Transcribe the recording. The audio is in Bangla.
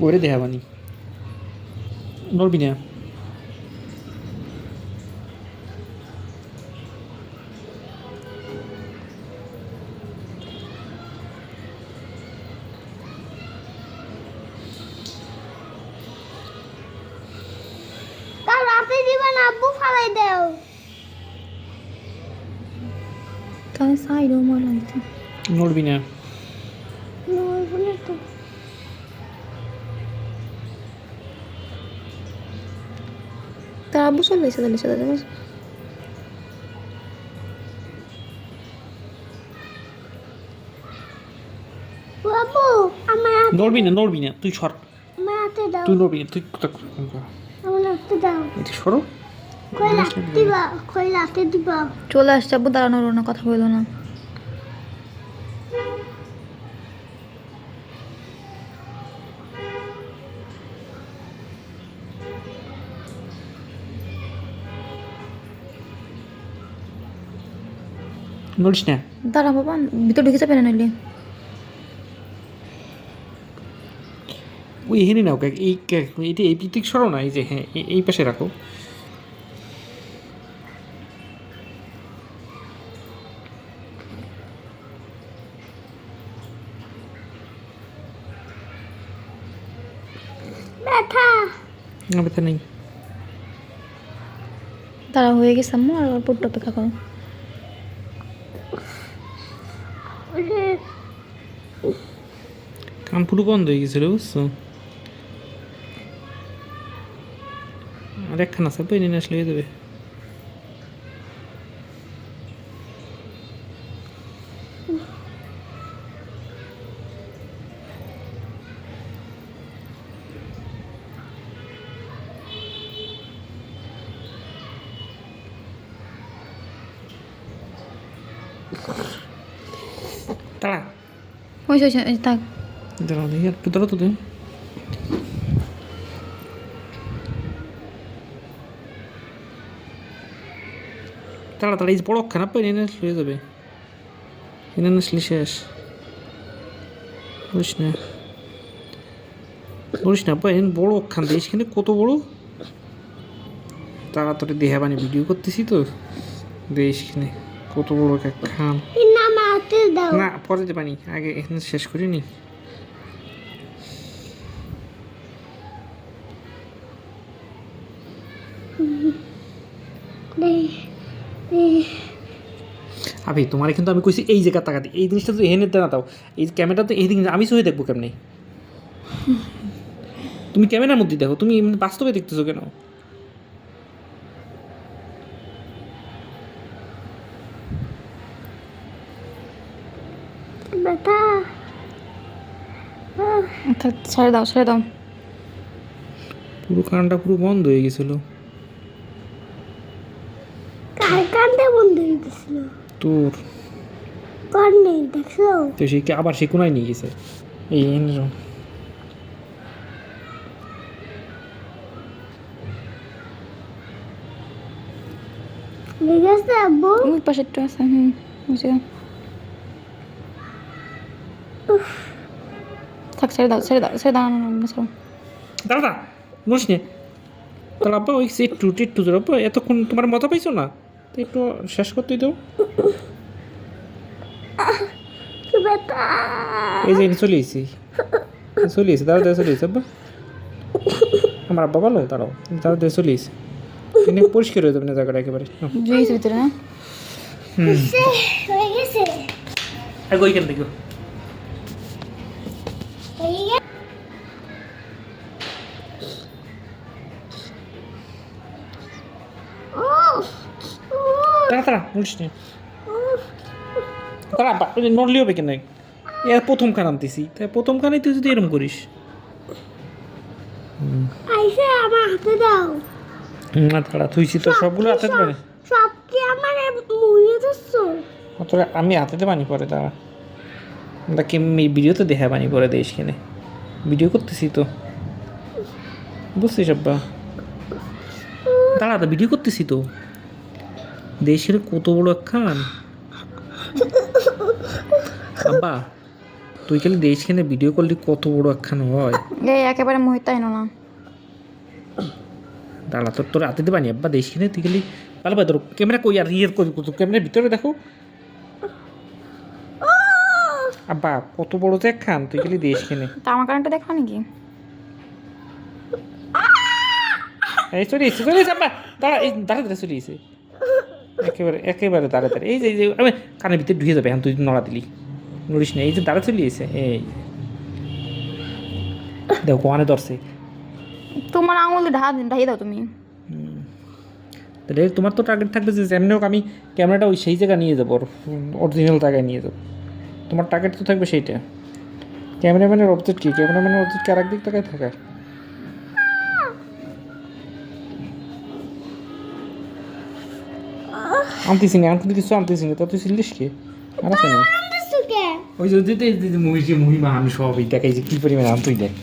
ওরে দেখাবানি নড়বি না। কাল রাতে দিবা না, আব্বু ফালাই দাও। কাল সাইড আমার লাগছে নড়বি না। নড়বো না তো। তার আব্বু চলে এসে তাহলে সাথে যাবে আব্বু আমার হাতে, নড়বি না, নড়বি না, তুই সর। আমার হাতে দাও, তুই নড়বি না, তুই আমার হাতে দাও। এটি সরো। কই রাতে দিবা, কই রাতে দিবা। চলে আসছে আব্বু দাঁড়ানোর না কথা বললো না নড়িস না। দাঁড়া বাবা ভিতর ঢুকে যাবে না নইলে ওই এখানে নাও, এইটি এই পিতিক সরো না, এই যে হ্যাঁ এই পাশে রাখো। ব্যথা। না ব্যথা নেই। দাঁড়া হয়ে গেছে আম্মু আর অল্প একটু অপেক্ষা করো কান পুরো বন্ধ হয়ে গেছিল বুঝছো। আর একখান আছে, বই নিয়ে আসলে হয়ে যাবে। তারা হয়েছে হয়েছে থাক দাঁড়াও দেখি একটু দাঁড়াও তো তুমি। তাড়াতাড়ি এই যে বড় খানা পাই এনে আসলে হয়ে যাবে। এনে আসলে শেষ। বলিস না, বলিস না পাই বড় খান দিস এখানে কত বড়। তাড়াতাড়ি দেহা বানি ভিডিও করতেছি তো, দেশ এখানে কত বড় একটা খান। না আমার হাতে দাও। না পরে দিতে পানি, আগে এখানে শেষ করিনি। আবি তোমার কিন্তু আমি কইছি এই জায়গা তাকাতি, এই জিনিসটা তো এখানে না দাও, এই ক্যামেরা তো এই দিন আমি সহি দেখবো কেমনি। তুমি ক্যামেরার মধ্যে দেখো, তুমি বাস্তবে দেখতেছো কেন? ব্যথা। থাক ছেড়ে দাও ছেড়ে দাও পুরো কানটা পুরো বন্ধ হয়ে গেছিল। কার কান্দে বন্ধ হয়ে গেছিল? তোর কার নেই দেখছো? তো সে কি আবার সে কোনায় নিয়ে গেছে। এই লেগেছে আব্বু? ওই পাশে একটু আছে বুঝে থাক ছেড়ে দাও ছেড়ে দাও ছেড়ে দাও দাদা বলিস নে। তাহলে আব্বা ওই একটু একটু তোর আব্বা এতক্ষণ তোমার মজা পাইছো না, তো একটু শেষ করতেই দাও। কি ব্যথা। এই যে চলে এসেছি, চলে এসে দাদা চলে এসে আব্বা। আমার আব্বা ভালো দাঁড়াও, দাদা চলে এসে এনে পরিষ্কার হয়ে যাবে না জায়গাটা একেবারে। জুইয়ের ভিতরে না হয়ে গেছে। আগে ওইখান দেখো। হয়ে গেছে। তাড়া বলিস নে। তারা আব্বা নড়লেও হবে কেন, এর প্রথম খান আনতেছি, তাই প্রথম খানেই তুই যদি এরকম করিস। আইসে আমার হাতে দাও। না তারা থুইছি তো সবগুলো হাতে পারে। সব কি আমার মুড়িয়ে দিচ্ছো? তোরা আমি হাতে পানি পরে তারা কি ভিডিওতে দেখা পানি পরে দেশ কিনে ভিডিও করতেছি তো বুঝছিস আব্বা। দাঁড়া তো ভিডিও করতেছি তো, দেশের কত বড় খান আব্বা। তুই খালি দেশখানে ভিডিও করলে কত বড় একখান হয়। এই একেবারে মোহিতাই না দাঁড়া তোর হাতে দেবানি আব্বা দেশখানে তুই খালি ভালো পাই তোর ক্যামেরা কই আর ইয়ের করি তোর ক্যামেরার ভিতরে দেখো আব্বা কত বড় যে একখান তুই খালি দেশখানে। তা আমার কারেন্টটা দেখো নাকি? এই চলে এসে আব্বা দাঁড়া এই দাঁড়া চলে এসে একেবারে দাঁড়া এই যে আমি কানের ভিতরে ঢুকে যাবে হ্যাঁ তুই নড়া দিলি নড়িস না এই যে দাঁড়া চলে এসে এই দেখো কোয়ানে ধরছে তোমার আঙুল ঢাই দাও তুমি। তাহলে তোমার তো টার্গেট থাকবে যে যেমনি হোক আমি ক্যামেরাটা ওই সেই জায়গায় নিয়ে যাবো অরিজিনাল জায়গায় নিয়ে যাবো। তোমার টার্গেট তো থাকবে সেইটা। ক্যামেরাম্যানের অবজেক্ট কি? ক্যামেরাম্যানের অবজেক্ট কি আর একদিক তাকায় থাকা? আনতেছি না আমি কিছু আনতেছি না তা তুই চিনলিস কি আর আছে না সুকে ওই যে মহিমা আমি সব দেখাই যে কী পরিমাণে আনতুই দেখ